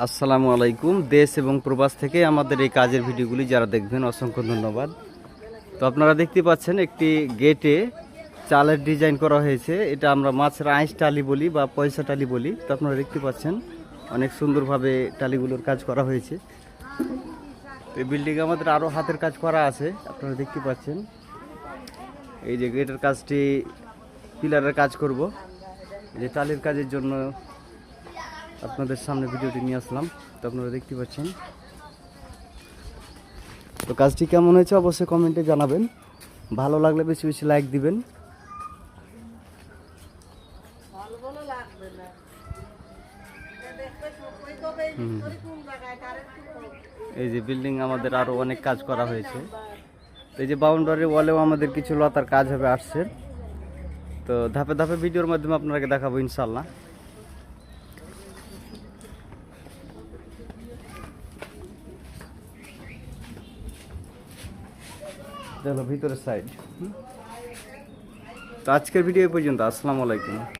আসসালামু আলাইকুম। দেশ এবং প্রবাস থেকে আমাদের এই কাজের ভিডিওগুলি যারা দেখবেন অসংখ্য ধন্যবাদ। তো আপনারা দেখতে পাচ্ছেন একটি গেটে চালের ডিজাইন করা হয়েছে। এটা আমরা মাছের আইস টালি বলি বা পয়সা টালি বলি। তো আপনারা দেখতে পাচ্ছেন অনেক সুন্দরভাবে টালিগুলোর কাজ করা হয়েছে। এই বিল্ডিংয়ে আমাদের আরও হাতের কাজ করা আছে, আপনারা দেখতে পাচ্ছেন। এই যে গেটের কাজটি পিলারের কাজ করব, যে টালির কাজের জন্য আপনাদের সামনে ভিডিওটি নিয়ে আসলাম। তো আপনারা দেখতে পাচ্ছেন। তো কাজটি কেমন হয়েছে অবশ্যই কমেন্টে জানাবেন। ভালো লাগলে বেশি বেশি লাইক দিবেন। এই যে বিল্ডিং আমাদের আরো অনেক কাজ করা হয়েছে। এই যে বাউন্ডারি ওয়ালেও আমাদের কিছু লতার কাজ হবে আসছে। তো ধাপে ধাপে ভিডিওর মাধ্যমে আপনাকে দেখাবো ইনশাল্লাহ। চলো ভিতরের সাইড। তো আজকের ভিডিও এই পর্যন্ত। আসসালামু আলাইকুম।